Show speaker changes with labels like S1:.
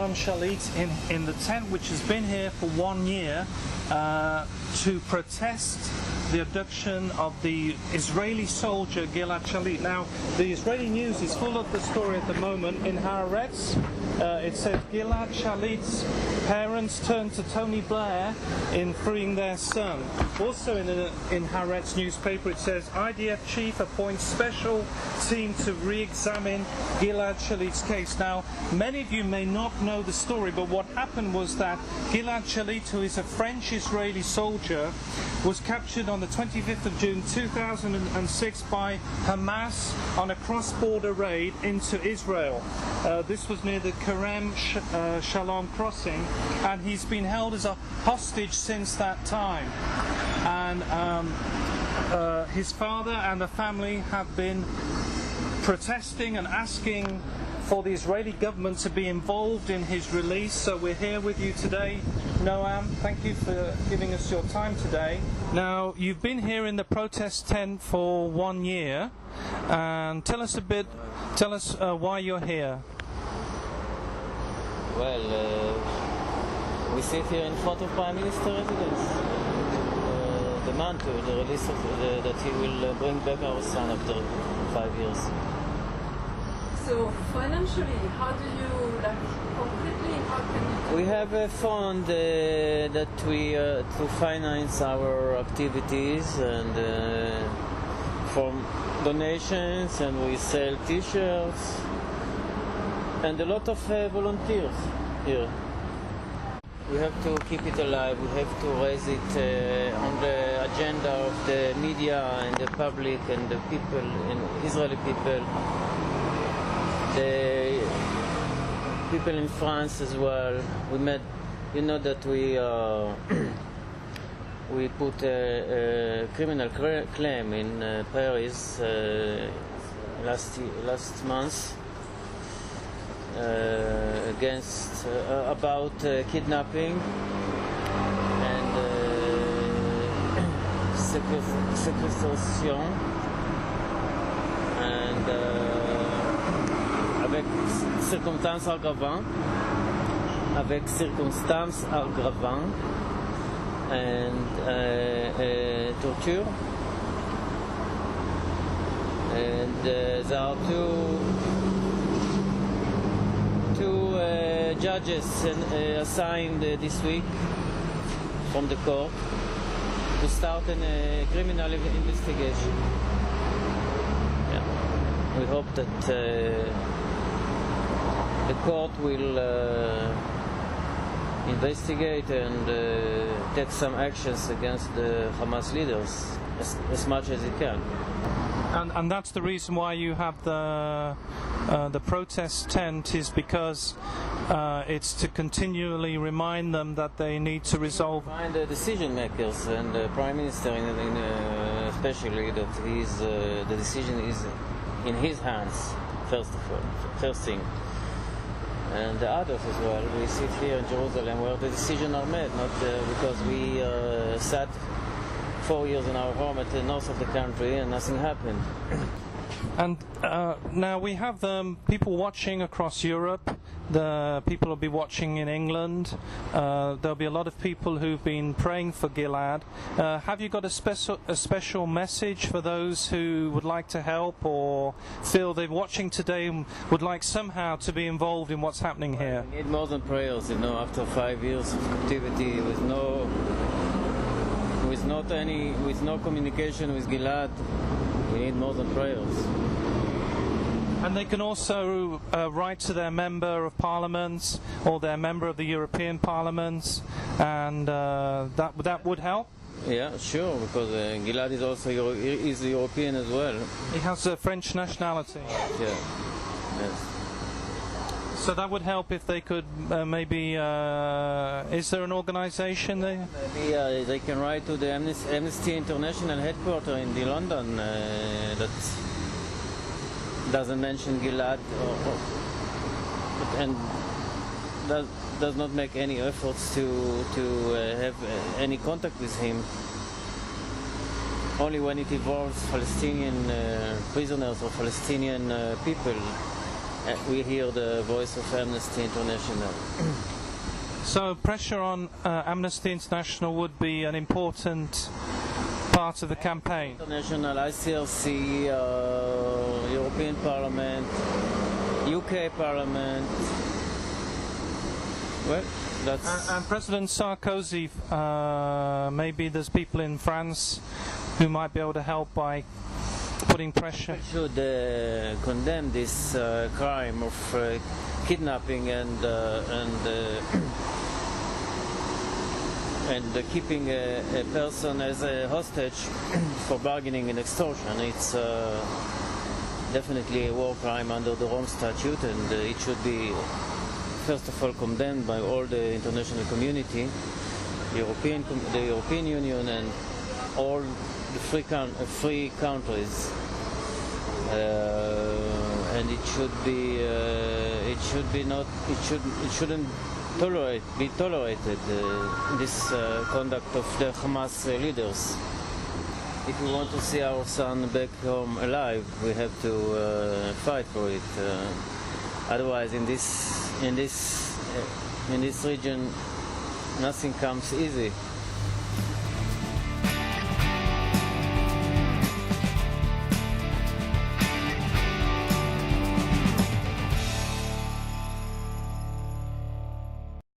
S1: Noam Shalit in the tent which has been here for 1 year to protest the abduction of the Israeli soldier Gilad Shalit. Now, the Israeli news is full of the story at the moment. In Haaretz, it says Gilad Shalit's parents turned to Tony Blair in freeing their son. Also in Haaretz newspaper it says IDF chief appoints special team to re-examine Gilad Shalit's case. Now, many of you may not know the story, but what happened was that Gilad Shalit, who is a French-Israeli soldier, was captured on the 25th of June 2006 by Hamas on a cross-border raid into Israel. This was near the Kerem Shalom crossing, and he's been held as a hostage since that time. And his father and the family have been protesting and asking for the Israeli government to be involved in his release. So we're here with you today, Noam. Thank you for giving us your time today. Now, you've been here in the protest tent for 1 year, and tell us why you're here.
S2: Well, we sit here in front of Prime Minister residence, demand to the release of that he will bring back our son after 5 years.
S3: So financially, how do you, completely, how can you...
S2: We have a fund that we to finance our activities, and from donations, and we sell T-shirts and a lot of volunteers here. We have to keep it alive. We have to raise it on the agenda of the media and the public and the people, and Israeli people. The people in France as well. We met, you know, that we put a criminal claim in Paris last month against about kidnapping and séquestration and avec circonstances aggravantes and torture, and there are two judges assigned this week from the court to start a criminal investigation. Yeah. We hope that the court will investigate and take some actions against the Hamas leaders as much as it can.
S1: And that's the reason why you have the protest tent, is because it's to continually remind them that they need to resolve.
S2: Remind the decision makers and the Prime Minister, especially, that the decision is in his hands first thing, and the others as well. We sit here in Jerusalem where the decisions are made, not because we sat 4 years in our home at the north of the country and nothing happened.
S1: And now we have people watching across Europe. The people will be watching in England. There'll be a lot of people who've been praying for Gilad. Have you got a special message for those who would like to help, or feel they're watching today and would like somehow to be involved in what's happening here?
S2: We need more than prayers, after 5 years of captivity with no communication with Gilad. We need more than prayers.
S1: And they can also write to their member of parliament or their member of the European Parliament, and that would help.
S2: Yeah, sure, because Gilad is also is European as well.
S1: He has a French nationality.
S2: Yeah. Yes.
S1: So that would help if they could maybe. Is there an organisation there?
S2: Maybe they can write to the Amnesty International headquarters in London that doesn't mention Gilad and does not make any efforts to have any contact with him. Only when it involves Palestinian prisoners or Palestinian people we hear the voice of Amnesty International.
S1: So pressure on Amnesty International would be an important part of the campaign.
S2: International, ICRC, European Parliament, UK Parliament. Well, that's...
S1: And President Sarkozy, maybe there's people in France who might be able to help by putting pressure.
S2: We should condemn this crime of kidnapping and keeping a person as a hostage for bargaining and extortion. It's definitely a war crime under the Rome Statute, and it should be first of all condemned by all the international community, the European Union, and all the free countries. And it shouldn't be tolerated this conduct of the Hamas leaders. If we want to see our son back home alive, we have to fight for it. Otherwise, in this region, nothing comes easy.